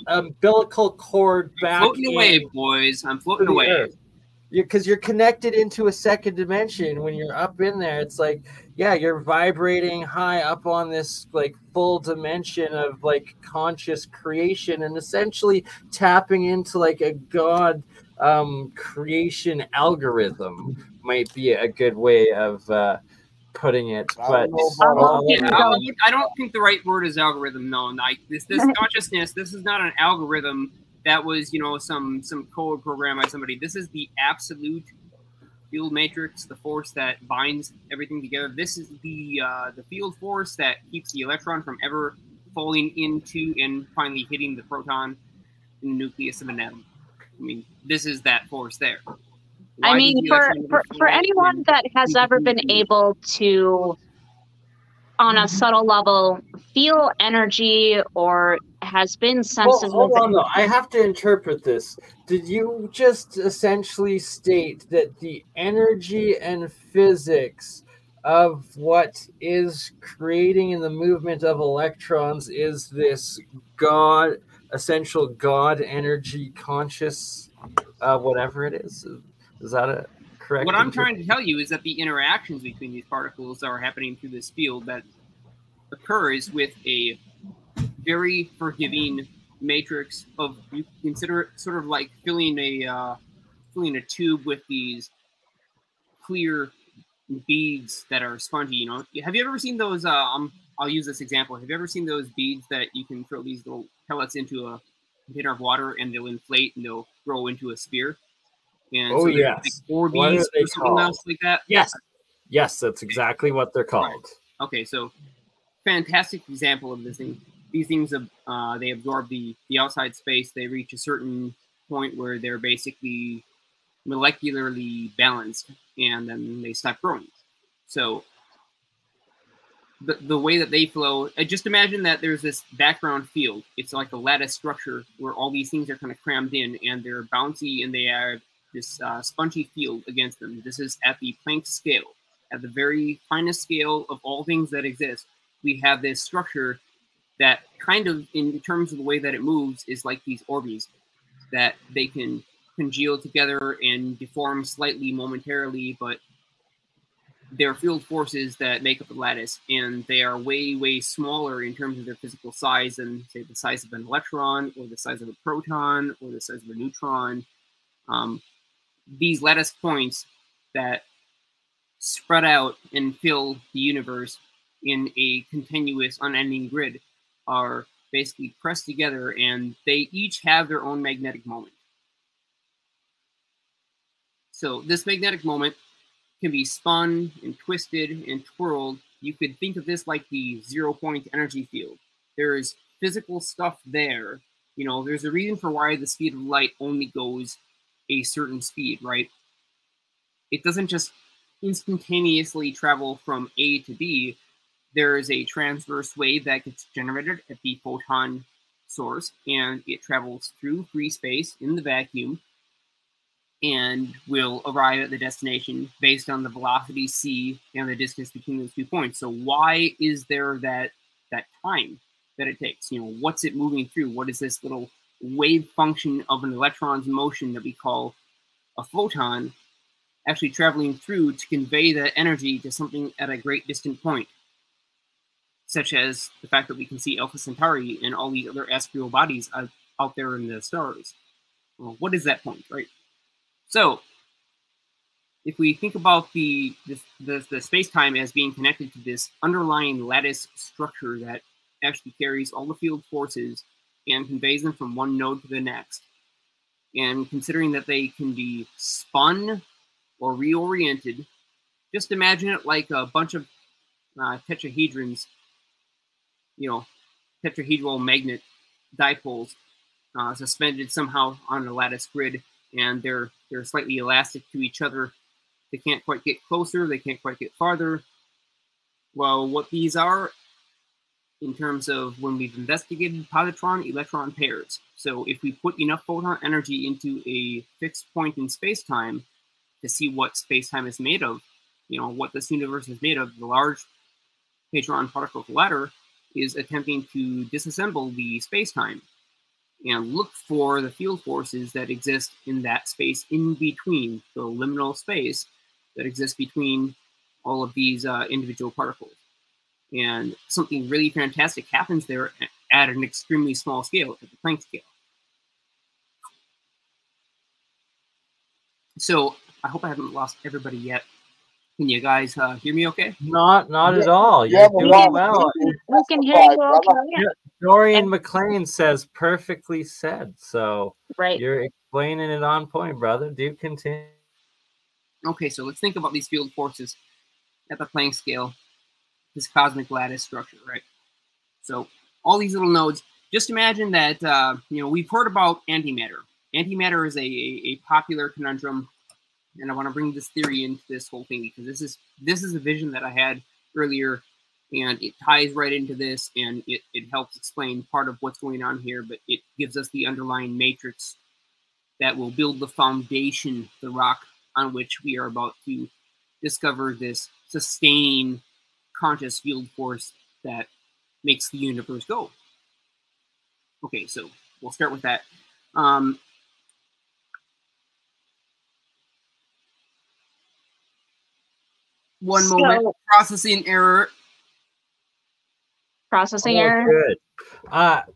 umbilical cord back floating away, boys. I'm floating to the away. Earth. Because you're connected into a second dimension. When you're up in there, it's like, yeah, you're vibrating high up on this like full dimension of like conscious creation, and essentially tapping into like a God creation algorithm might be a good way of putting it. But I don't think the right word is algorithm. No, like this consciousness. This is not an algorithm that was, you know, some code program by somebody. This is the absolute field matrix, the force that binds everything together. This is the field force that keeps the electron from ever falling into and finally hitting the proton in the nucleus of an atom. I mean, this is that force there. I mean, for anyone that has ever been able to, on a subtle level, feel energy or has been sensitive. Hold on, though. I have to interpret this. Did you just essentially state that the energy and physics of what is creating in the movement of electrons is this God, essential God energy conscious, whatever it is? Is that a correct? What I'm trying to tell you is that the interactions between these particles are happening through this field that occurs with a very forgiving matrix of, you consider it sort of like filling a tube with these clear beads that are spongy. You know, have you ever seen those? I'll use this example. Have you ever seen those beads that you can throw these little pellets into a container of water and they'll inflate and they'll grow into a sphere? And oh, so yes. Like Orbeez or something else like that. Yes, that's exactly what they're called. Right. Okay, so fantastic example of this thing. These things, they absorb the outside space. They reach a certain point where they're basically molecularly balanced, and then they stop growing. So the way that they flow, just imagine that there's this background field. It's like a lattice structure where all these things are kind of crammed in, and they're bouncy, and they have this spongy field against them. This is at the Planck scale, at the very finest scale of all things that exist. We have this structure that kind of, in terms of the way that it moves, is like these Orbeez, that they can congeal together and deform slightly momentarily, but they're field forces that make up the lattice, and they are way, way smaller in terms of their physical size than, say, the size of an electron, or the size of a proton, or the size of a neutron. These lattice points that spread out and fill the universe in a continuous, unending grid are basically pressed together, and they each have their own magnetic moment. So this magnetic moment can be spun and twisted and twirled. You could think of this like the zero-point energy field. There's physical stuff there. You know, there's a reason for why the speed of light only goes a certain speed, right? It doesn't just instantaneously travel from A to B. There is a transverse wave that gets generated at the photon source, and it travels through free space in the vacuum and will arrive at the destination based on the velocity c and the distance between those 2 points. So why is there that time that it takes? You know, what's it moving through? What is this little wave function of an electron's motion that we call a photon actually traveling through to convey that energy to something at a great distant point, such as the fact that we can see Alpha Centauri and all these other asteroidal bodies out there in the stars? Well, what is that point, right? So, if we think about the space-time as being connected to this underlying lattice structure that actually carries all the field forces and conveys them from one node to the next, and considering that they can be spun or reoriented, just imagine it like a bunch of tetrahedrons, you know, tetrahedral magnet dipoles suspended somehow on a lattice grid, and they're slightly elastic to each other. They can't quite get closer, they can't quite get farther. Well, what these are, in terms of when we've investigated positron-electron pairs. So if we put enough photon energy into a fixed point in space-time to see what space-time is made of, you know, what this universe is made of, the Large Hadron Particle Collider is attempting to disassemble the space-time. and look for the field forces that exist in that space in between, the liminal space that exists between all of these individual particles. And something really fantastic happens there at an extremely small scale, at the Planck scale. So I hope I haven't lost everybody yet. Can you guys hear me okay? Not at all. You're doing well. We can hear you okay. Dorian McLean says perfectly said. So right. You're explaining it on point, brother. Do continue. Okay, so let's think about these field forces at the Planck scale, this cosmic lattice structure, right? So all these little nodes, just imagine that, we've heard about antimatter. Antimatter is a popular conundrum, and I want to bring this theory into this whole thing because this is a vision that I had earlier, and it ties right into this, and it helps explain part of what's going on here, but it gives us the underlying matrix that will build the foundation, the rock on which we are about to discover this sustaining conscious field force that makes the universe go. Okay, so we'll start with that. One moment. Processing error. Processing error. Good.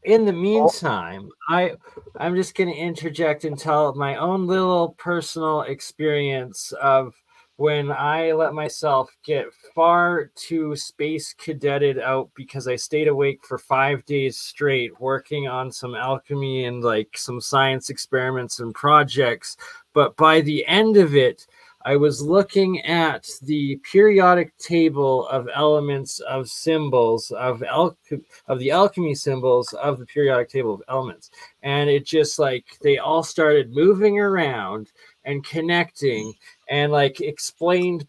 In the meantime, I'm just going to interject and tell my own little personal experience of when I let myself get far too space cadetted out because I stayed awake for 5 days straight working on some alchemy and like some science experiments and projects. But by the end of it, I was looking at the periodic table of elements of symbols of the alchemy symbols of the periodic table of elements, and it just like they all started moving around and connecting and like explained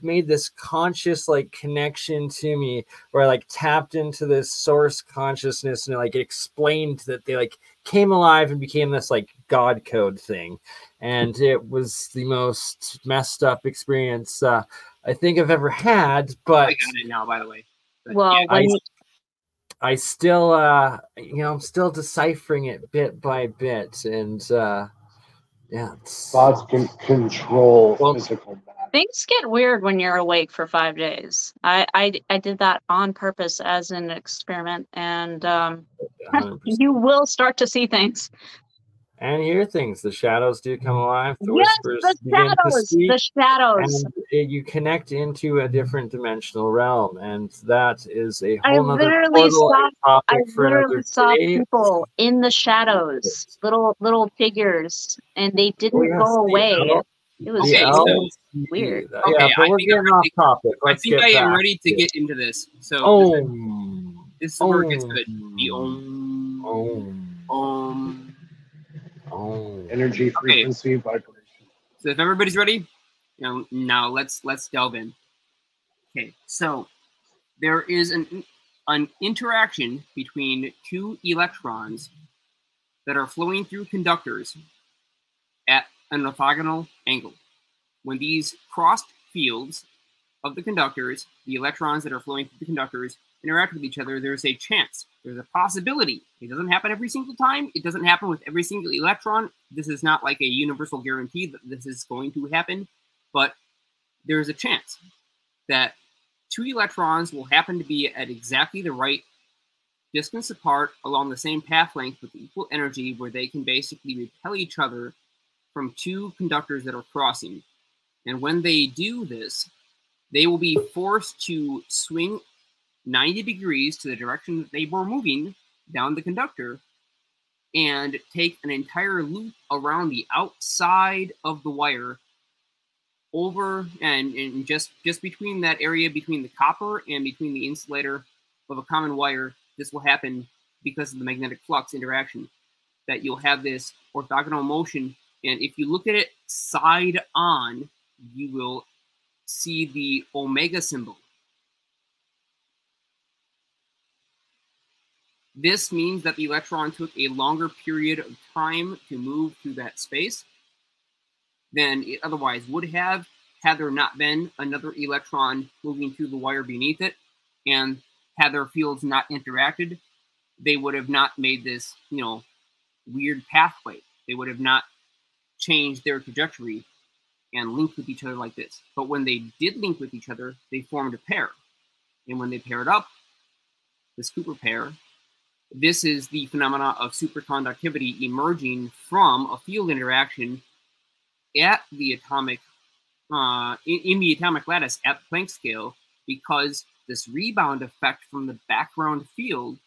made this conscious like connection to me where I like tapped into this source consciousness and like it explained that they like came alive and became this like God code thing. And it was the most messed up experience I think I've ever had. But I got it now, by the way. But, well, yeah, I still, I'm still deciphering it bit by bit, and thoughts can control physical matter. Things get weird when you're awake for 5 days. I did that on purpose as an experiment, and you will start to see things. And hear things. The shadows do come alive. The yes, whispers the begin shadows. to speak, the shadows. And you connect into a different dimensional realm, and that is a I whole other literally saw people in the shadows, little figures, and they didn't go away. It was weird. Okay, yeah, but we're getting off topic. I think I am ready to get into this. So this is where it gets good. The energy, frequency, vibration. So if everybody's ready, now let's delve in. Okay, so there is an interaction between two electrons that are flowing through conductors at an orthogonal angle. When these crossed fields of the conductors, the electrons that are flowing through the conductors interact with each other, there's a chance, there's a possibility. It doesn't happen every single time. It doesn't happen with every single electron. This is not like a universal guarantee that this is going to happen, but there's a chance that two electrons will happen to be at exactly the right distance apart along the same path length with equal energy where they can basically repel each other from two conductors that are crossing. And when they do this, they will be forced to swing 90 degrees to the direction that they were moving down the conductor and take an entire loop around the outside of the wire over and just between that area between the copper and between the insulator of a common wire. This will happen because of the magnetic flux interaction, that you'll have this orthogonal motion. And if you look at it side on, you will see the omega symbol. This means that the electron took a longer period of time to move through that space than it otherwise would have had there not been another electron moving through the wire beneath it. And had their fields not interacted, they would have not made this, weird pathway. They would have not changed their trajectory and linked with each other like this. But when they did link with each other, they formed a pair. And when they paired up, this Cooper pair, this is the phenomena of superconductivity emerging from a field interaction at the atomic, in the atomic lattice at the Planck scale, because this rebound effect from the background field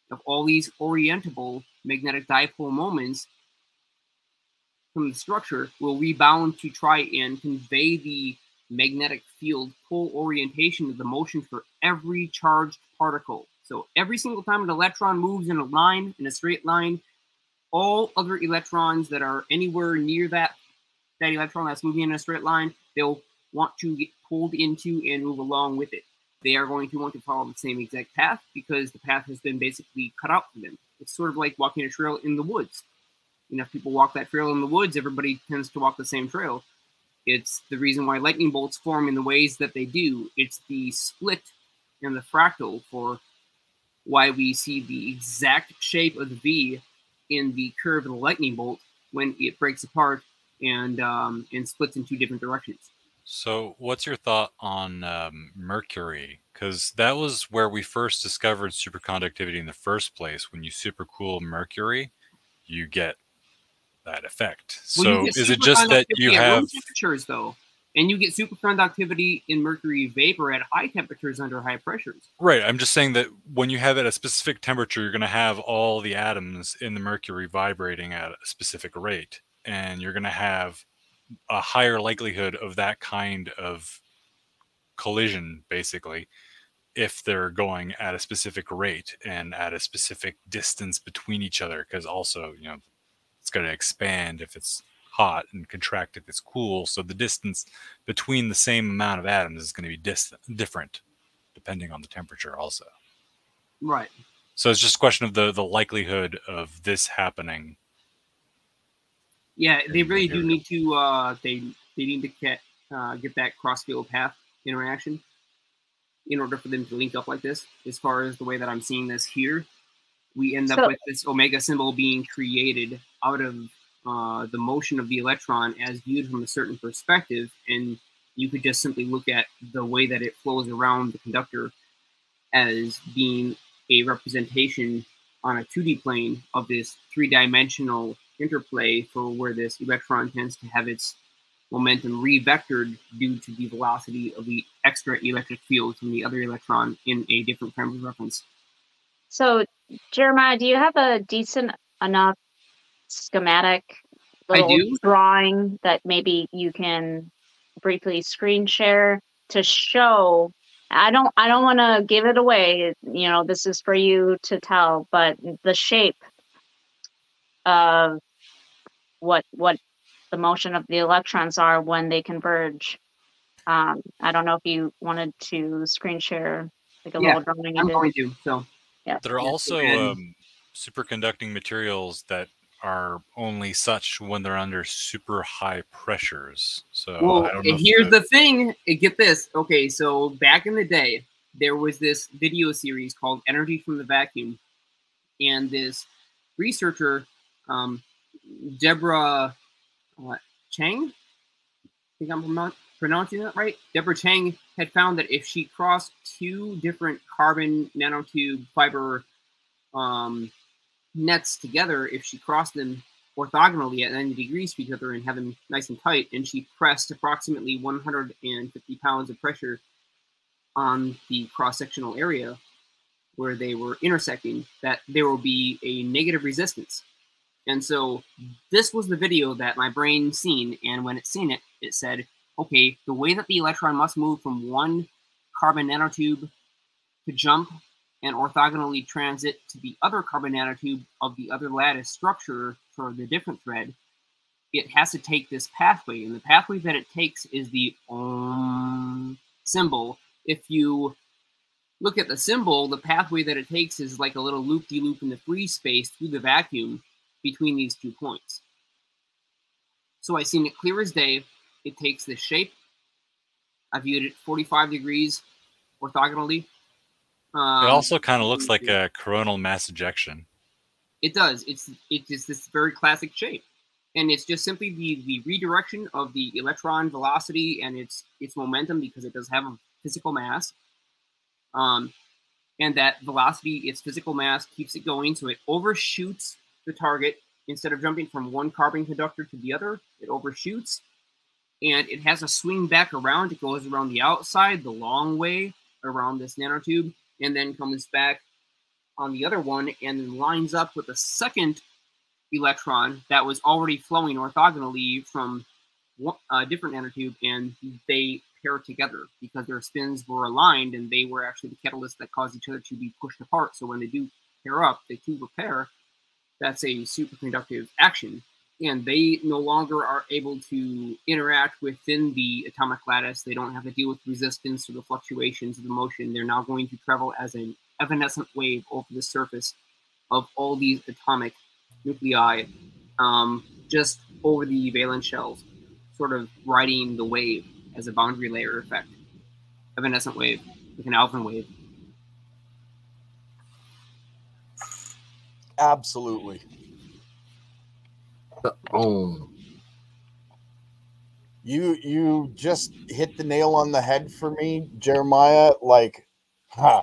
of all these orientable magnetic dipole moments from the structure will rebound to try and convey the magnetic field pole orientation of the motion for every charged particle. So every single time an electron moves in a line, in a straight line, all other electrons that are anywhere near that electron that's moving in a straight line, they'll want to get pulled into and move along with it. They are going to want to follow the same exact path because the path has been basically cut out for them. It's sort of like walking a trail in the woods. You know, if people walk that trail in the woods, everybody tends to walk the same trail. It's the reason why lightning bolts form in the ways that they do. It's the split and the fractal for why we see the exact shape of the V in the curve of the lightning bolt when it breaks apart and splits in two different directions. So what's your thought on Mercury? Because that was where we first discovered superconductivity in the first place. When you supercool Mercury, you get that effect. Well, so is it just that you have low temperatures though, and you get superconductivity in mercury vapor at high temperatures under high pressures? Right. I'm just saying that when you have it at a specific temperature, you're going to have all the atoms in the mercury vibrating at a specific rate, and you're going to have a higher likelihood of that kind of collision, basically, if they're going at a specific rate and at a specific distance between each other, because also, you know, it's going to expand if it's hot and contract if it's cool. So the distance between the same amount of atoms is going to be different depending on the temperature also. Right. So it's just a question of the likelihood of this happening. Yeah, they really do need to they need to get that cross-field path interaction in order for them to link up like this. As far as the way that I'm seeing this here, we end up with this omega symbol being created out of the motion of the electron as viewed from a certain perspective, and you could just simply look at the way that it flows around the conductor as being a representation on a 2D plane of this three-dimensional interplay for where this electron tends to have its momentum re-vectored due to the velocity of the extra electric field from the other electron in a different frame of reference. So, Jeremiah, do you have a decent enough schematic little drawing that maybe you can briefly screen share to show? I don't want to give it away. You know, this is for you to tell, but the shape of what the motion of the electrons are when they converge. I don't know if you wanted to screen share like a little drawing. I'm going to. So yeah. There are also superconducting materials that are only such when they're under super high pressures. So well, I don't know. Here's the thing. Get this. Okay, so back in the day, there was this video series called Energy from the Vacuum, and this researcher, Deborah Chang, I think I'm pronouncing that right. Deborah Chang had found that if she crossed two different carbon nanotube fiber nets together, if she crossed them orthogonally at 90 degrees to each other and had them nice and tight, and she pressed approximately 150 pounds of pressure on the cross-sectional area where they were intersecting, that there will be a negative resistance. And so this was the video that my brain seen, and when it seen it, it said, okay, the way that the electron must move from one carbon nanotube to jump and orthogonally transit to the other carbon nanotube of the other lattice structure for the different thread, it has to take this pathway, and the pathway that it takes is the Om symbol. If you look at the symbol, the pathway that it takes is like a little loop-de-loop in the free space through the vacuum between these 2 points. So I seen it clear as day. It takes this shape. I viewed it 45 degrees orthogonally. It also kind of looks like a coronal mass ejection. It does. It's this very classic shape, and it's just simply the redirection of the electron velocity and its momentum, because it does have a physical mass. And that velocity, its physical mass, keeps it going, so it overshoots the target. Instead of jumping from one carbon conductor to the other, it overshoots, and it has a swing back around. It goes around the outside, the long way around this nanotube, and then comes back on the other one, and then lines up with the second electron that was already flowing orthogonally from a different nanotube, and they pair together because their spins were aligned, and they were actually the catalyst that caused each other to be pushed apart. So when they do pair up, they two repair. That's a superconductive action, and they no longer are able to interact within the atomic lattice. They don't have to deal with resistance or the fluctuations of the motion. They're now going to travel as an evanescent wave over the surface of all these atomic nuclei, just over the valence shells, sort of riding the wave as a boundary layer effect. Evanescent wave, like an Alvin wave. Absolutely. The ohm. You just hit the nail on the head for me, Jeremiah. Like, huh.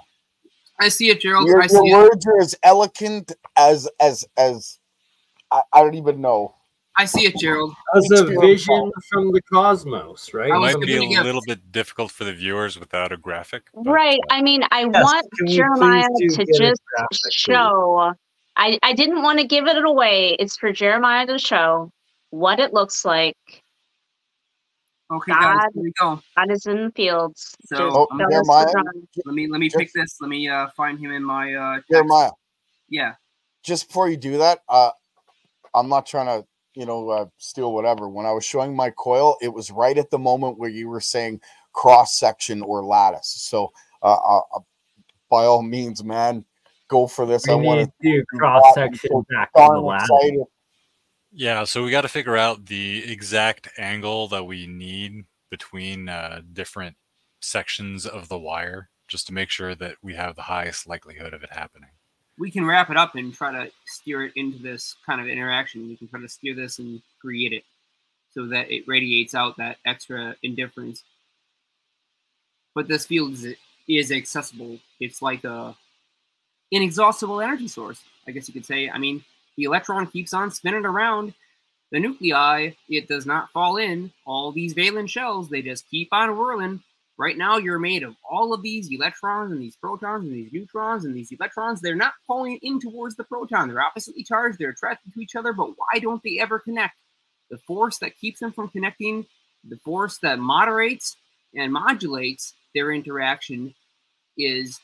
I see it, Gerald. Your it. words are as eloquent as I don't even know. I see it, Gerald. As a vision from the cosmos, right? It might be a little bit difficult for the viewers without a graphic. But, right. I mean, I want Jeremiah to just show. I didn't want to give it away. It's for Jeremiah to show what it looks like. Okay, guys, here we go. God is in the fields. So, Jeremiah, let me pick this. Let me find him in my text. Jeremiah. Yeah. Just before you do that, I'm not trying to, steal whatever. When I was showing my coil, it was right at the moment where you were saying cross section or lattice. So, by all means, man, go for this. I want to do cross section back to the lattice. Yeah, so we got to figure out the exact angle that we need between different sections of the wire, just to make sure that we have the highest likelihood of it happening. We can wrap it up and try to steer it into this kind of interaction. We can try to steer this and create it so that it radiates out that extra indifference. But this field is accessible. It's like a inexhaustible energy source, I guess you could say. I mean, the electron keeps on spinning around the nuclei. It does not fall in. All these valence shells, they just keep on whirling. Right now, you're made of all of these electrons and these protons and these neutrons and these electrons. They're not falling in towards the proton. They're oppositely charged. They're attracted to each other, but why don't they ever connect? The force that keeps them from connecting, the force that moderates and modulates their interaction, is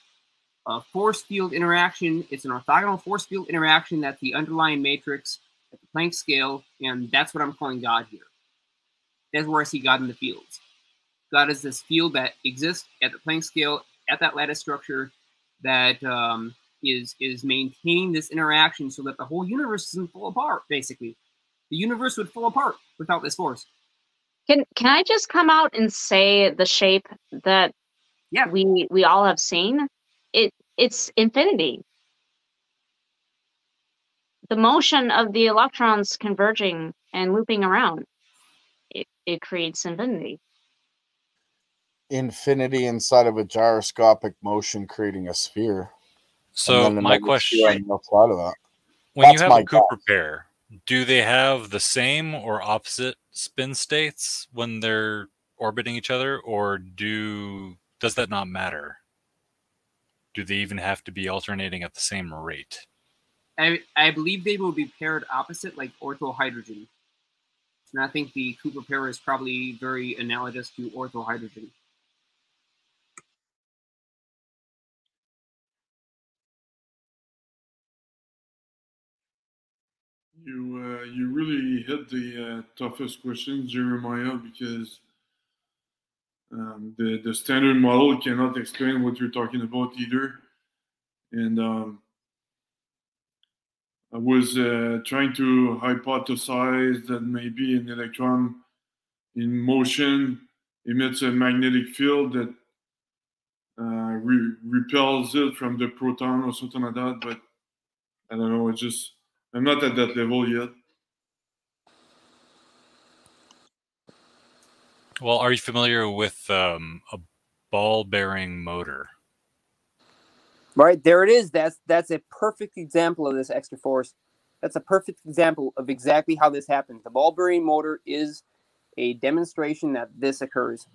a force field interaction. It's an orthogonal force field interaction that's the underlying matrix at the Planck scale, and that's what I'm calling God here. That's where I see God in the fields. God is this field that exists at the Planck scale, at that lattice structure, that is maintaining this interaction so that the whole universe doesn't fall apart, basically. The universe would fall apart without this force. Can I just come out and say the shape that we all have seen? It's infinity. The motion of the electrons converging and looping around, it creates infinity. Infinity inside of a gyroscopic motion, creating a sphere. So my question: on the outside of that. When you have a Cooper pair, do they have the same or opposite spin states when they're orbiting each other, or does that not matter? Do they even have to be alternating at the same rate? I believe they will be paired opposite, like orthohydrogen. And I think the Cooper pair is probably very analogous to orthohydrogen. You really hit the toughest question, Jeremiah, because the standard model cannot explain what you're talking about either. And I was trying to hypothesize that maybe an electron in motion emits a magnetic field that repels it from the proton or something like that. But I don't know, it's just I'm not at that level yet. Well, are you familiar with a ball-bearing motor? Right, there it is. That's a perfect example of this extra force. That's a perfect example of exactly how this happens. The ball-bearing motor is a demonstration that this occurs.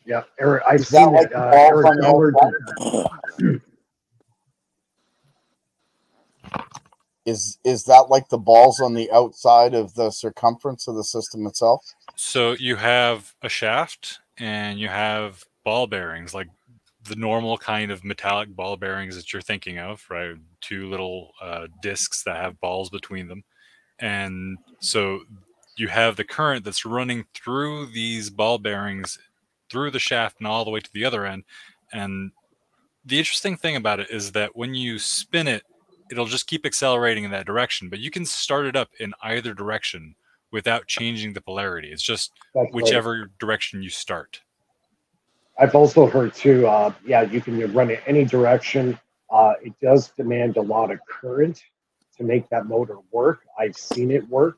Yeah, Eric, I've seen it. Eric Dollar did. Is that like the balls on the outside of the circumference of the system itself? So you have a shaft and you have ball bearings, like the normal kind of metallic ball bearings that you're thinking of, right? Two little discs that have balls between them. And so you have the current that's running through these ball bearings, through the shaft and all the way to the other end. And the interesting thing about it is that when you spin it, it'll just keep accelerating in that direction, but you can start it up in either direction without changing the polarity. It's just whichever direction you start. I've also heard too, yeah, you can run it any direction. It does demand a lot of current to make that motor work. I've seen it work.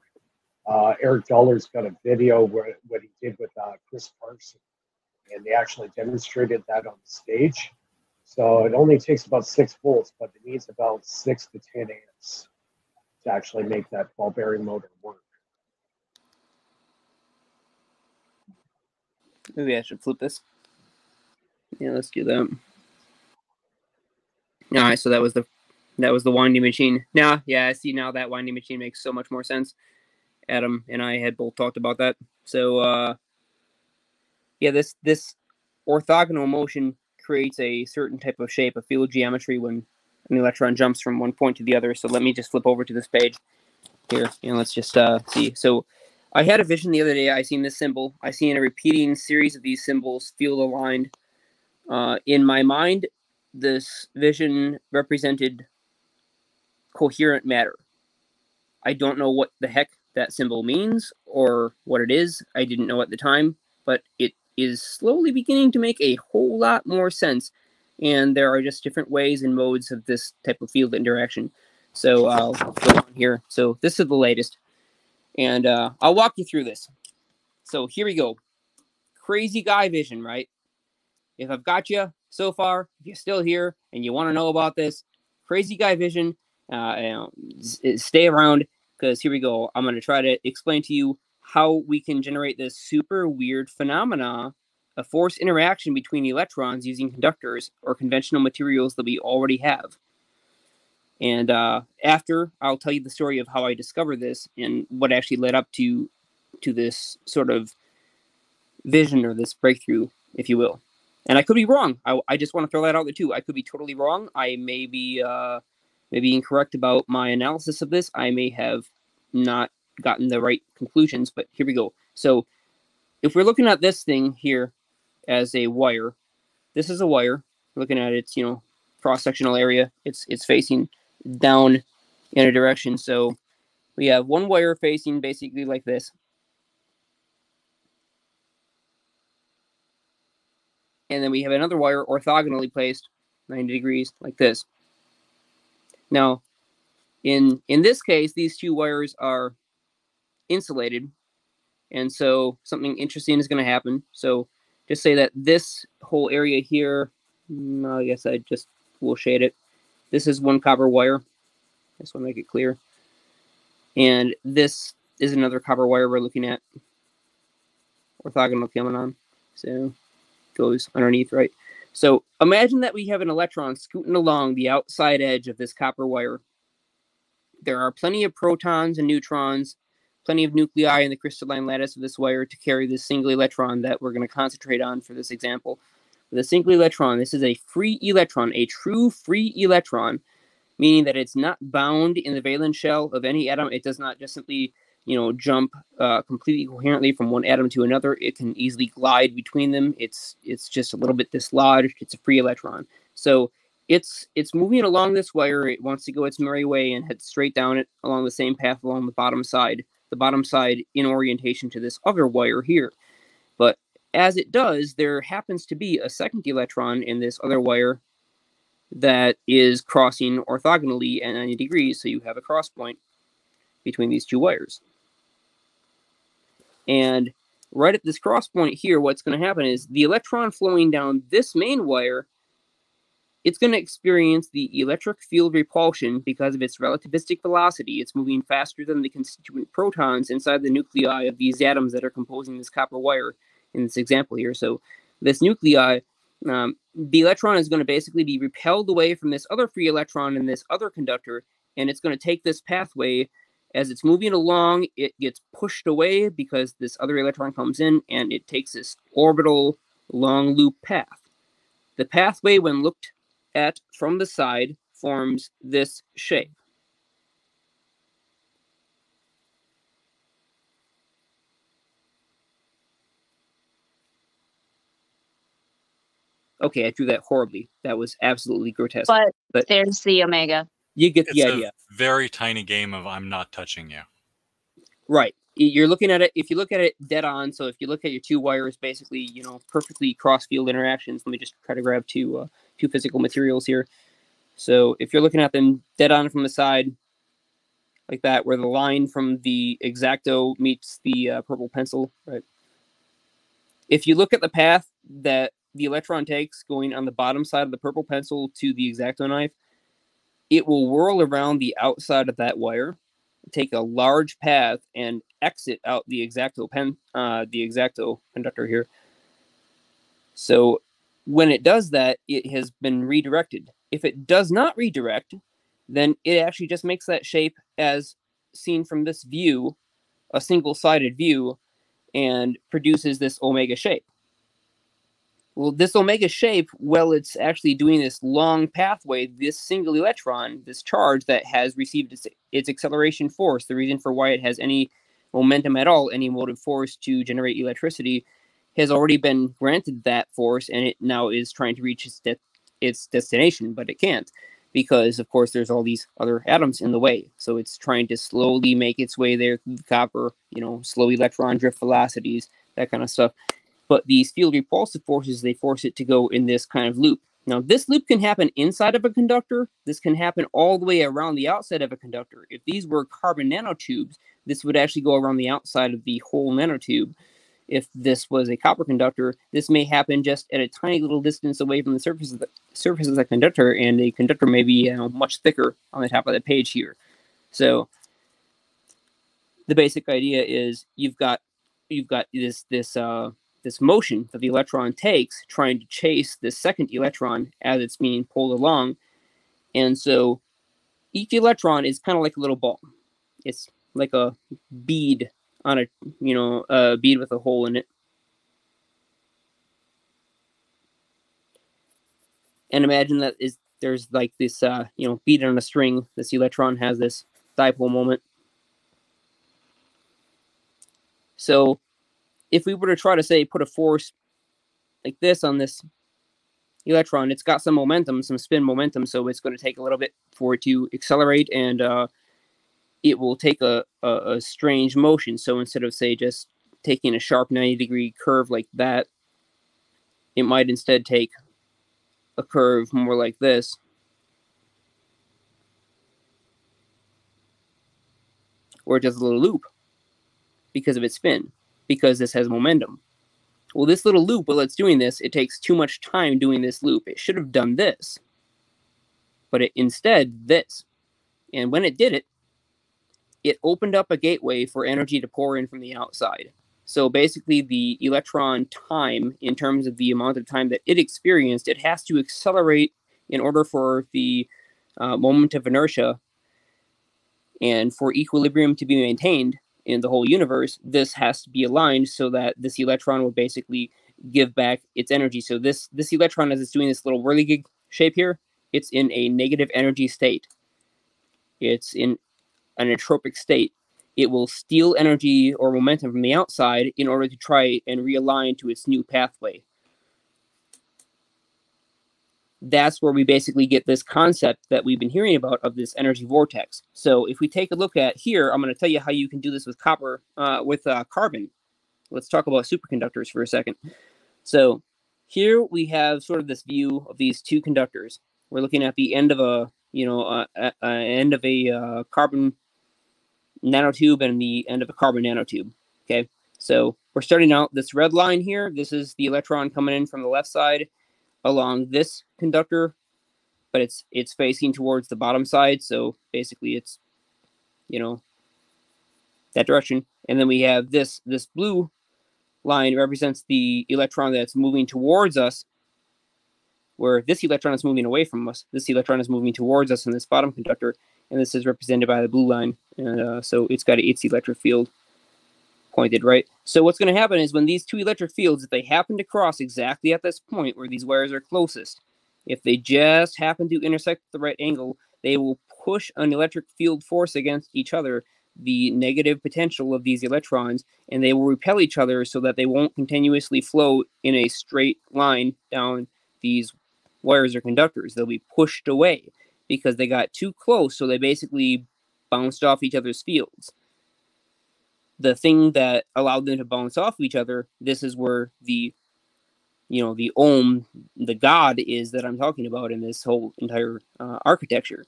Eric Dollar's got a video where what he did with Chris Parson, and they actually demonstrated that on stage. So it only takes about 6 volts, but it needs about 6 to 10 amps to actually make that ball bearing motor work. Maybe I should flip this. Yeah, let's do that. All right, so that was the winding machine. Now, yeah, I see now that winding machine makes so much more sense. Adam and I had both talked about that. So, yeah, this orthogonal motion creates a certain type of shape, a field geometry when an electron jumps from one point to the other. So let me just flip over to this page here, and let's just see. So I had a vision the other day. I seen this symbol. I seen a repeating series of these symbols, field aligned. In my mind, this vision represented coherent matter. I don't know what the heck that symbol means or what it is. I didn't know at the time, but it is slowly beginning to make a whole lot more sense. And there are just different ways and modes of this type of field interaction. So I'll go on here. So this is the latest. And I'll walk you through this. So here we go. Crazy guy vision, right? If I've got you so far, if you're still here and you want to know about this, crazy guy vision, stay around because here we go. I'm going to try to explain to you how we can generate this super weird phenomena, a force interaction between electrons using conductors or conventional materials that we already have. And after, I'll tell you the story of how I discovered this and what actually led up to this sort of vision or this breakthrough, if you will. And I could be wrong. I just want to throw that out there too. I could be totally wrong. I may be incorrect about my analysis of this. I may have not gotten the right conclusions, but here we go. So if we're looking at this thing here as a wire, this is a wire. We're looking at its, cross-sectional area. It's facing down in a direction. So we have one wire facing basically like this. And then we have another wire orthogonally placed 90 degrees like this. Now, in this case, these two wires are insulated. And so something interesting is going to happen. So just say that this whole area here, I guess I just will shade it. This is one copper wire. I just want to make it clear. And this is another copper wire we're looking at. Orthogonal coming on. So goes underneath, right? So imagine that we have an electron scooting along the outside edge of this copper wire. There are plenty of protons and neutrons, plenty of nuclei in the crystalline lattice of this wire to carry this single electron that we're going to concentrate on for this example. With a single electron, this is a free electron, a true free electron, meaning that it's not bound in the valence shell of any atom. It does not just simply, jump completely coherently from one atom to another. It can easily glide between them. It's just a little bit dislodged. It's a free electron. So it's moving along this wire. It wants to go its merry way and head straight down it along the same path along the bottom side in orientation to this other wire here. But as it does, there happens to be a second electron in this other wire that is crossing orthogonally at 90 degrees. So you have a cross point. between these two wires. And right at this cross point here, what's going to happen is the electron flowing down this main wire, it's going to experience the electric field repulsion because of its relativistic velocity. It's moving faster than the constituent protons inside the nuclei of these atoms that are composing this copper wire in this example here. So this nuclei, the electron is going to basically be repelled away from this other free electron in this other conductor, and it's going to take this pathway. As it's moving along, it gets pushed away because this other electron comes in, and it takes this orbital long loop path. The pathway, when looked at from the side, forms this shape. Okay, I drew that horribly. That was absolutely grotesque. But there's the omega. You get the idea. It's a very tiny game of I'm not touching you. Right. You're looking at it, if you look at it dead on, so if you look at your two wires, basically, perfectly cross-field interactions. Let me just try to grab two physical materials here. So if you're looking at them dead on from the side, like that, where the line from the X-acto meets the purple pencil, right? If you look at the path that the electron takes going on the bottom side of the purple pencil to the X-acto knife, it will whirl around the outside of that wire, take a large path, and exit out the X-acto conductor here. So when it does that, it has been redirected. If it does not redirect, then it actually just makes that shape as seen from this view, a single-sided view, and produces this omega shape. Well, this omega shape, it's actually doing this long pathway, this single electron, this charge that has received its acceleration force, the reason for why it has any momentum at all, any motive force to generate electricity, has already been granted that force, and it now is trying to reach its destination, but it can't, because, of course, there's all these other atoms in the way. So it's trying to slowly make its way there through the copper, slow electron drift velocities, that kind of stuff. But these field repulsive forces, they force it to go in this kind of loop. Now, this loop can happen inside of a conductor. This can happen all the way around the outside of a conductor. If these were carbon nanotubes, this would actually go around the outside of the whole nanotube. If this was a copper conductor, this may happen just at a tiny little distance away from the surface of the conductor, and a conductor may be much thicker on the top of the page here. So the basic idea is you've got this motion that the electron takes, trying to chase this second electron as it's being pulled along. And so each electron is kind of like a little ball. It's like a bead on a bead with a hole in it. And imagine that there's like this bead on a string. This electron has this dipole moment. So if we were to try to say put a force like this on this electron, it's got some momentum, some spin momentum, so it's going to take a little bit for it to accelerate, and it will take a strange motion. So instead of, say, just taking a sharp 90-degree curve like that, it might instead take a curve more like this. Or it does a little loop because of its spin, because this has momentum. Well, this little loop, while it's doing this, it takes too much time doing this loop. It should have done this, but it instead this. And when it did it, it opened up a gateway for energy to pour in from the outside. So basically, the electron time, in terms of the amount of time that it experienced, it has to accelerate in order for the moment of inertia and for equilibrium to be maintained in the whole universe. This has to be aligned so that this electron will basically give back its energy. So this electron, as it's doing this little whirligig shape here, it's in a negative energy state. It's in an entropic state. It will steal energy or momentum from the outside in order to try and realign to its new pathway. That's where we basically get this concept that we've been hearing about of this energy vortex. So if we take a look at here, I'm going to tell you how you can do this with carbon. Let's talk about superconductors for a second. So here we have sort of this view of these two conductors. We're looking at the end of a carbon nanotube and the end of a carbon nanotube. Okay, so we're starting out this red line here. This is the electron coming in from the left side along this conductor, but it's facing towards the bottom side. So basically, it's that direction. And then we have this blue line represents the electron that's moving towards us, where this electron is moving away from us. This electron is moving towards us in this bottom conductor, and this is represented by the blue line. And so it's got its electric field pointed, right? So what's going to happen is when these two electric fields, if they happen to cross exactly at this point where these wires are closest, if they just happen to intersect at the right angle, they will push an electric field force against each other, the negative potential of these electrons, and they will repel each other so that they won't continuously flow in a straight line down these wires or conductors. They'll be pushed away because they got too close, so they basically bounced off each other's fields. The thing that allowed them to bounce off each other, this is where the ohm, the God is that I'm talking about in this whole entire architecture.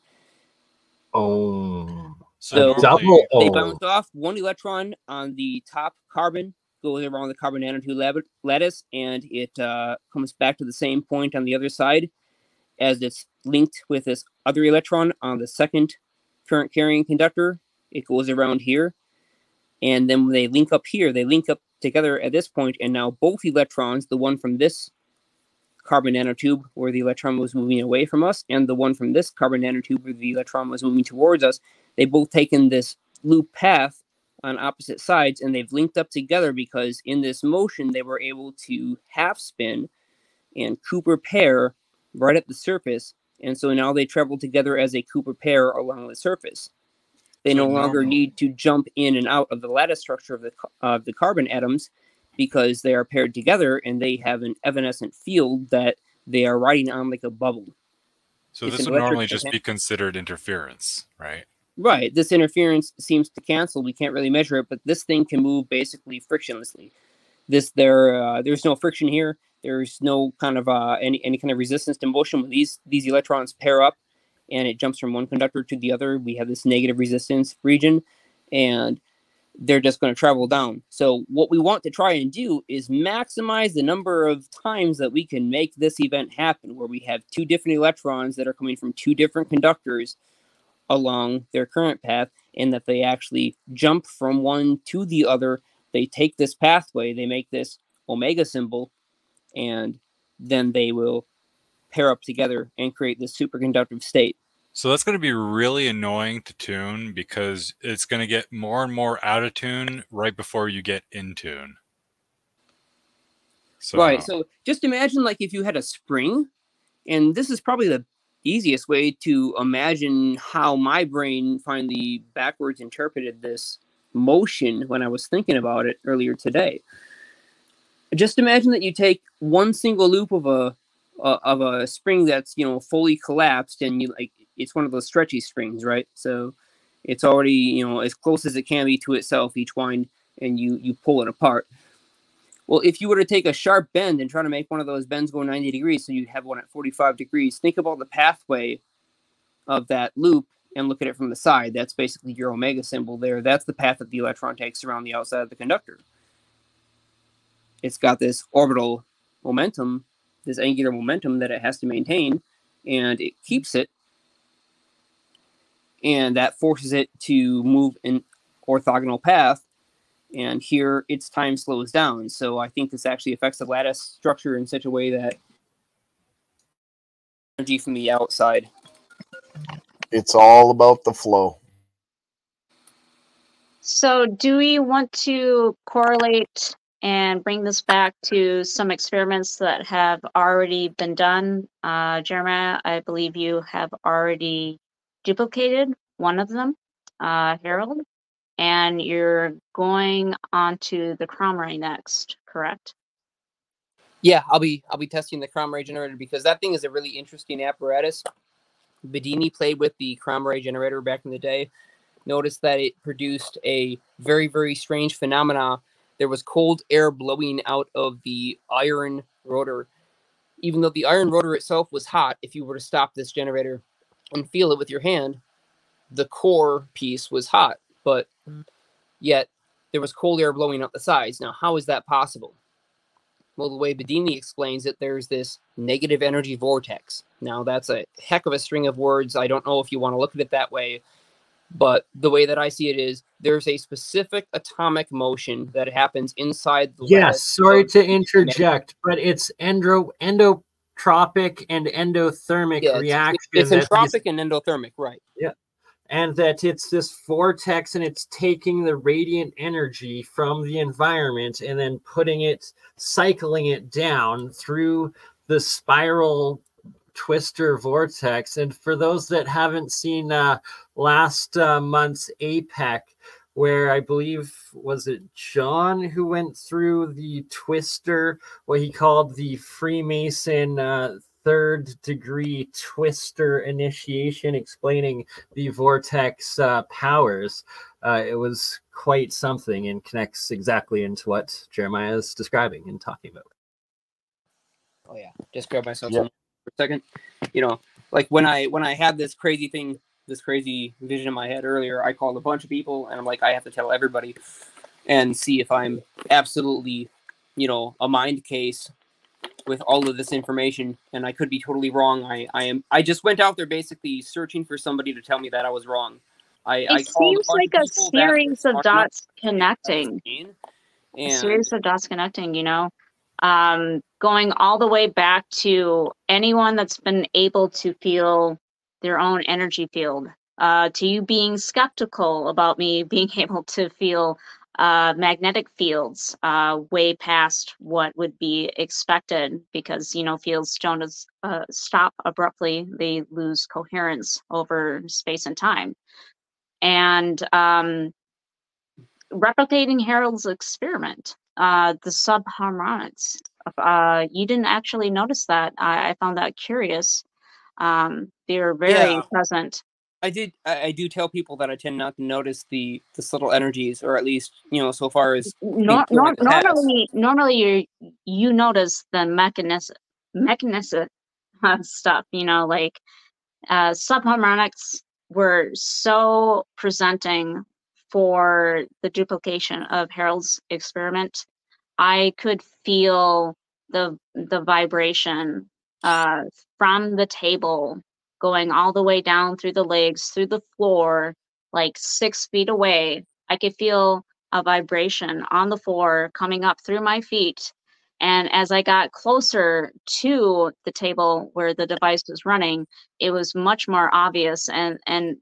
Oh. So normally, they bounce off. One electron on the top carbon goes around the carbon nanotube lattice, and it comes back to the same point on the other side as it's linked with this other electron on the second current carrying conductor. It goes around here. And then when they link up here, they link up together at this point, and now both electrons, the one from this carbon nanotube where the electron was moving away from us, and the one from this carbon nanotube where the electron was moving towards us, they both taken this loop path on opposite sides, and they've linked up together because in this motion they were able to half spin and Cooper pair right at the surface, and so now they travel together as a Cooper pair along the surface. They no longer need to jump in and out of the lattice structure of the carbon atoms because they are paired together and they have an evanescent field that they are riding on like a bubble. So this would normally just be considered interference, right? Right. This interference seems to cancel. We can't really measure it, but this thing can move basically frictionlessly. There's no friction here. There's no kind of any kind of resistance to motion. When these electrons pair up, and it jumps from one conductor to the other, we have this negative resistance region, and they're just going to travel down. So what we want to try and do is maximize the number of times that we can make this event happen, where we have two different electrons that are coming from two different conductors along their current path, and that they actually jump from one to the other. They take this pathway, they make this omega symbol, and then they will pair up together and create this superconductive state. So that's going to be really annoying to tune because it's going to get more and more out of tune right before you get in tune. So, right. So just imagine like if you had a spring, and this is probably the easiest way to imagine how my brain finally backwards interpreted this motion when I was thinking about it earlier today. Just imagine that you take one single loop of a spring that's fully collapsed, and it's one of those stretchy springs, right? So it's already as close as it can be to itself, each wind, and you pull it apart. Well, if you were to take a sharp bend and try to make one of those bends go 90 degrees, so you'd have one at 45 degrees, think about the pathway of that loop and look at it from the side. That's basically your omega symbol there. That's the path that the electron takes around the outside of the conductor. It's got this orbital momentum, this angular momentum that it has to maintain, and it keeps it, and that forces it to move in orthogonal path, and here its time slows down. So I think this actually affects the lattice structure in such a way that energy from the outside. It's all about the flow. So do we want to correlate and bring this back to some experiments that have already been done? Jeremiah, I believe you have already duplicated one of them, Harold, and you're going on to the Cromray next, correct? Yeah, I'll be testing the Cromray generator because that thing is a really interesting apparatus. Bedini played with the Cromray generator back in the day. Noticed that it produced a very, very strange phenomena. There was cold air blowing out of the iron rotor. Even though the iron rotor itself was hot, if you were to stop this generator and feel it with your hand, the core piece was hot. but yet there was cold air blowing out the sides. Now, how is that possible? Well, the way Bedini explains it, there's this negative energy vortex. Now, that's a heck of a string of words. I don't know if you want to look at it that way, but the way that I see it is there's a specific atomic motion that happens inside the Yes, sorry to interject, but it's endotropic and endothermic reaction. It's entropic and endothermic, right? Yeah. And that it's this vortex, and it's taking the radiant energy from the environment and then cycling it down through the spiral twister vortex. And for those that haven't seen last month's APEC, where I believe, was it John who went through the twister, what he called the Freemason third degree twister initiation, explaining the vortex powers. It was quite something and connects exactly into what Jeremiah is describing and talking about. Oh yeah, just grab myself some for a second. You know, like when I had this crazy vision in my head earlier, I called a bunch of people and I'm like, I have to tell everybody and see if I'm absolutely, a mind case with all of this information, and I could be totally wrong. I just went out there basically searching for somebody to tell me that I was wrong. It seems like a series of dots connecting. A series of dots connecting, going all the way back to anyone that's been able to feel their own energy field, to you being skeptical about me being able to feel magnetic fields way past what would be expected, because fields don't stop abruptly. They lose coherence over space and time. And replicating Harold's experiment, the subharmonics, you didn't actually notice that. I found that curious. They're very present. I do tell people that I tend not to notice the subtle energies, or at least so far as normally you notice the mechanism stuff. Like subharmonics were so presenting for the duplication of Harold's experiment. I could feel the vibration from the table going all the way down through the legs, through the floor, like 6 feet away. I could feel a vibration on the floor coming up through my feet. And as I got closer to the table where the device was running, it was much more obvious and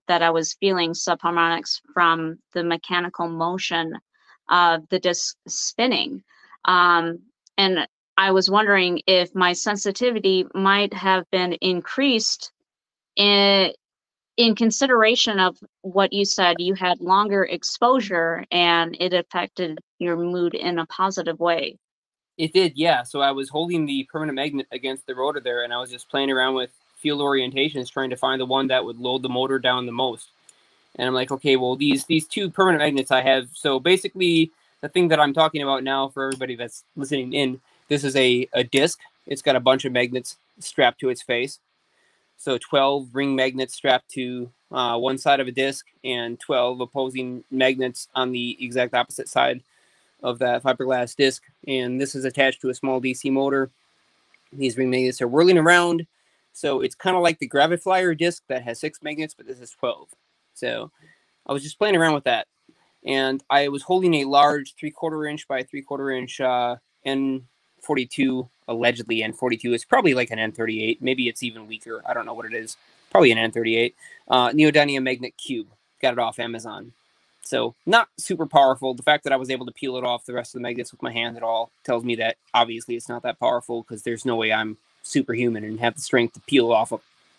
that I was feeling subharmonics from the mechanical motion of the disc spinning. And I was wondering if my sensitivity might have been increased in consideration of what you said. You had longer exposure and it affected your mood in a positive way. It did, yeah. So I was holding the permanent magnet against the rotor there, and I was just playing around with field orientations, trying to find the one that would load the motor down the most. And I'm like, okay, well, these two permanent magnets I have. So basically, the thing that I'm talking about now, for everybody that's listening in, this is a disc. It's got a bunch of magnets strapped to its face. So 12 ring magnets strapped to one side of a disc, and 12 opposing magnets on the exact opposite side of that fiberglass disc. And this is attached to a small DC motor. These ring magnets are whirling around. So it's kind of like the Graviflyer disc that has 6 magnets, but this is 12. So I was just playing around with that. And I was holding a large 3/4 inch by 3/4 inch N42, allegedly N42. It's probably like an N38. Maybe it's even weaker. I don't know what it is. Probably an N38. Neodymium magnet cube. Got it off Amazon. So not super powerful. The fact that I was able to peel it off the rest of the magnets with my hand at all tells me that obviously it's not that powerful, because there's no way I'm superhuman and have the strength to peel off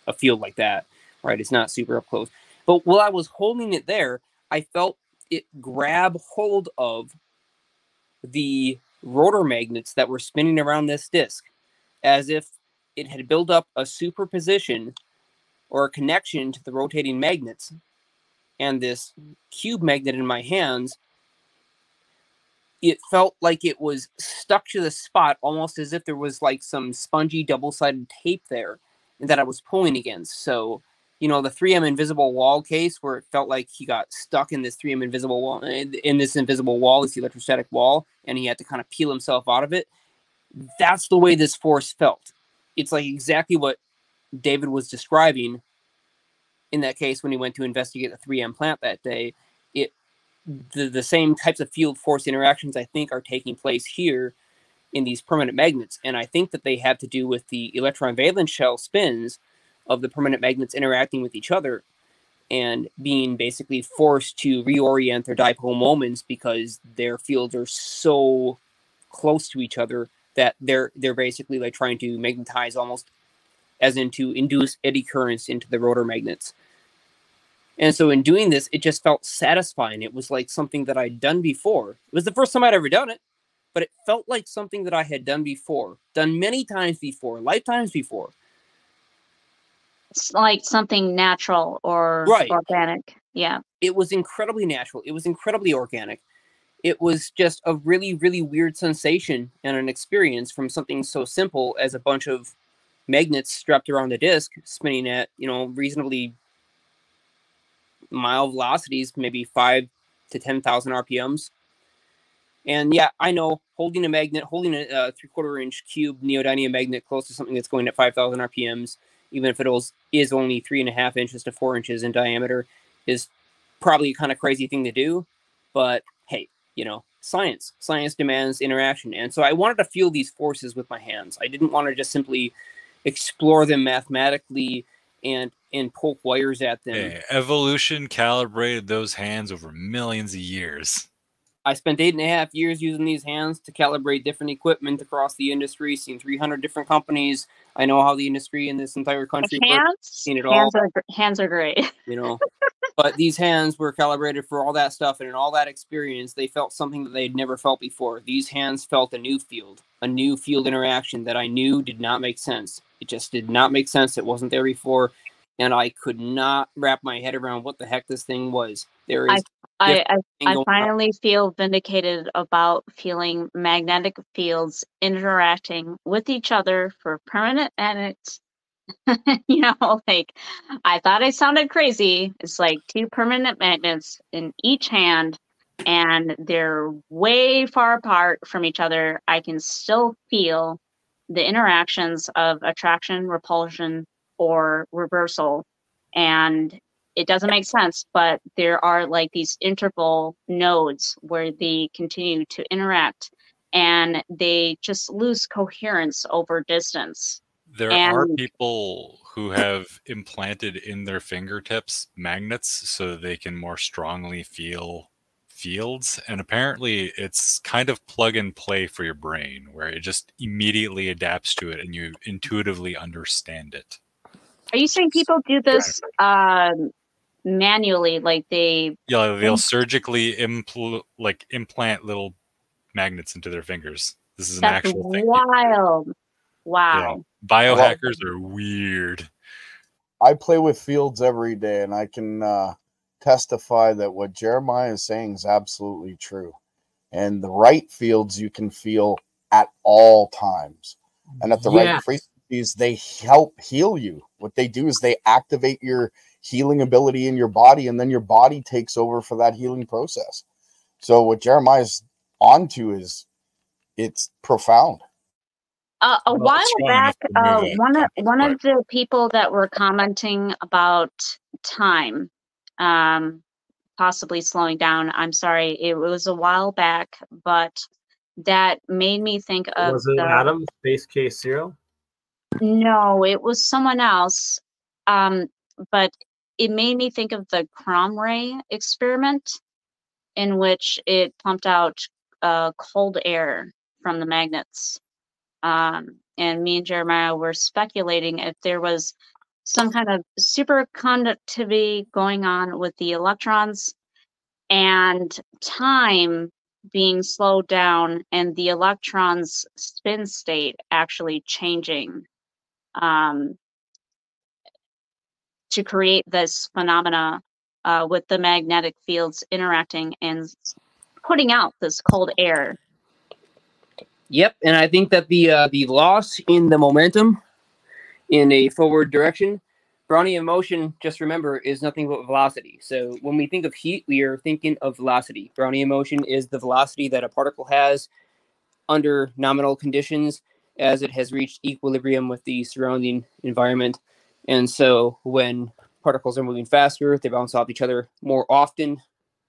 a field like that. Right? It's not super up close. But while I was holding it there, I felt it grab hold of the rotor magnets that were spinning around this disc, as if it had built up a superposition or a connection to the rotating magnets. And this cube magnet in my hands, it felt like it was stuck to the spot, almost as if there was like some spongy double-sided tape there that I was pulling against. So you know, the 3M invisible wall case where it felt like he got stuck in this 3M invisible wall, in this invisible wall, this electrostatic wall, and he had to kind of peel himself out of it. That's the way this force felt. It's like exactly what David was describing in that case when he went to investigate the 3M plant that day. The same types of field force interactions, I think, are taking place here in these permanent magnets. And I think that they have to do with the electron valence shell spins of the permanent magnets interacting with each other and being basically forced to reorient their dipole moments because their fields are so close to each other that they're basically like trying to magnetize, almost as in to induce eddy currents into the rotor magnets. And so in doing this, it just felt satisfying. It was like something that I'd done before. It was the first time I'd ever done it, but it felt like something that I had done before, done many times before, lifetimes before. It's like something natural or organic. Yeah. It was incredibly natural. It was incredibly organic. It was just a really, really weird sensation and an experience from something so simple as a bunch of magnets strapped around a disc spinning at, you know, reasonably mild velocities, maybe 5 to 10,000 RPMs. And yeah, I know holding a 3/4 inch cube neodymium magnet close to something that's going at 5,000 RPMs, even if it is only 3.5 inches to 4 inches in diameter, is probably a kind of crazy thing to do. But hey, you know, science demands interaction. And so I wanted to feel these forces with my hands. I didn't want to just simply explore them mathematically and poke wires at them. Hey, evolution calibrated those hands over millions of years. I spent 8.5 years using these hands to calibrate different equipment across the industry, seen 300 different companies. I know how the industry in this entire country works. Seen it all. Hands are great. You know, but these hands were calibrated for all that stuff, and in all that experience, they felt something that they'd never felt before. These hands felt a new field interaction that I knew did not make sense. It just did not make sense. It wasn't there before, and I could not wrap my head around what the heck this thing was. There is. I finally feel vindicated about feeling magnetic fields interacting with each other for permanent magnets. You know, like, I thought I sounded crazy. It's like 2 permanent magnets in each hand, and they're way far apart from each other. I can still feel the interactions of attraction, repulsion, or reversal. And it doesn't make sense, but there are like these interval nodes where they continue to interact and they just lose coherence over distance. There are people who have implanted in their fingertips magnets so they can more strongly feel fields. And apparently it's kind of plug and play for your brain where it just immediately adapts to it and you intuitively understand it. Are you saying people do this manually, like they'll surgically implant little magnets into their fingers? This is an actual thing. Wild. Wow. Yeah. Biohackers are weird. I play with fields every day, and I can testify that what Jeremiah is saying is absolutely true. And the right fields you can feel at all times, and at the right frequencies, they help heal you. What they do is they activate your healing ability in your body, and then your body takes over for that healing process. So what Jeremiah's onto is, it's profound. A while back, one of the people that were commenting about time, possibly slowing down. I'm sorry, it was a while back, but that made me think of. Was it Adam, Space Case Zero? No, it was someone else. But it made me think of the Cromray experiment, in which it pumped out cold air from the magnets. And me and Jeremiah were speculating if there was some kind of superconductivity going on with the electrons and time being slowed down and the electron's spin state actually changing to create this phenomena with the magnetic fields interacting and putting out this cold air. Yep, and I think that the loss in the momentum in a forward direction Brownian motion, just remember, is nothing but velocity. So when we think of heat, we are thinking of velocity. Brownian motion is the velocity that a particle has under nominal conditions as it has reached equilibrium with the surrounding environment. And so when particles are moving faster, they bounce off each other more often.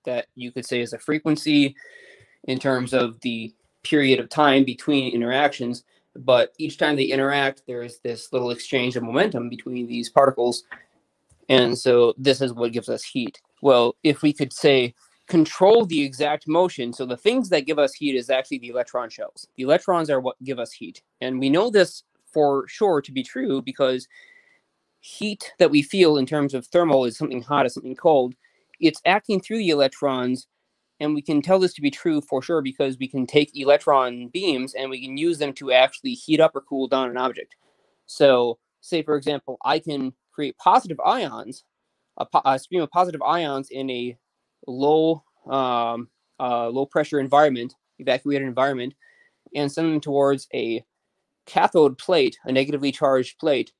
That you could say is a frequency in terms of the period of time between interactions. But each time they interact, there is this little exchange of momentum between these particles. And so this is what gives us heat. Well, if we could say control the exact motion, so the things that give us heat is actually the electron shells. The electrons are what give us heat. And we know this for sure to be true because heat that we feel in terms of thermal is something hot, is something cold. It's acting through the electrons. And we can tell this to be true for sure because we can take electron beams and we can use them to actually heat up or cool down an object. So say, for example, I can create positive ions, a stream of positive ions in a low pressure environment, evacuated environment, and send them towards a cathode plate, a negatively charged plate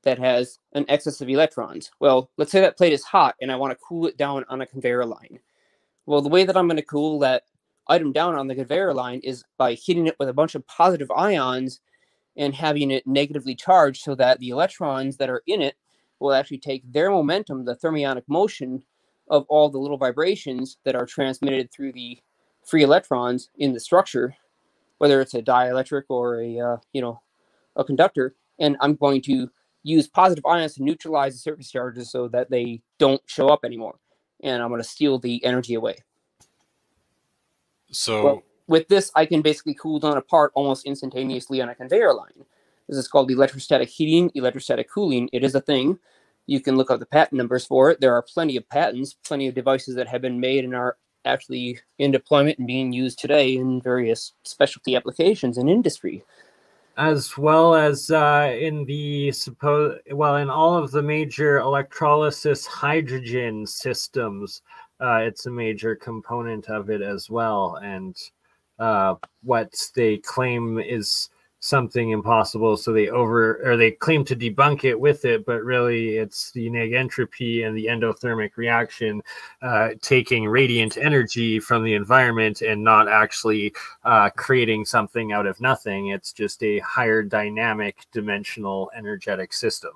that has an excess of electrons. Well, let's say that plate is hot and I want to cool it down on a conveyor line. Well, the way that I'm going to cool that item down on the conveyor line is by heating it with a bunch of positive ions and having it negatively charged so that the electrons that are in it will actually take their momentum, the thermionic motion of all the little vibrations that are transmitted through the free electrons in the structure, whether it's a dielectric or a conductor, and I'm going to use positive ions to neutralize the surface charges so that they don't show up anymore. And I'm going to steal the energy away. So with this, I can basically cool down a part almost instantaneously on a conveyor line. This is called electrostatic heating, electrostatic cooling. It is a thing. You can look up the patent numbers for it. There are plenty of patents, plenty of devices that have been made and are actually in deployment and being used today in various specialty applications in industry. As well as in all of the major electrolysis hydrogen systems, it's a major component of it as well. And what they claim is something impossible, so they claim to debunk it with it, but really it's the negentropy and the endothermic reaction, taking radiant energy from the environment and not actually creating something out of nothing. It's just a higher dynamic dimensional energetic system.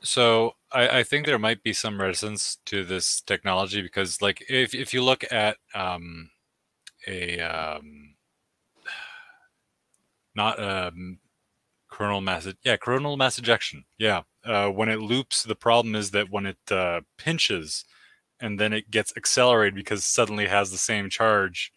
So I think there might be some resistance to this technology because, like, if you look at coronal mass ejection. Yeah. When it loops, the problem is that when it pinches and then it gets accelerated because it suddenly has the same charge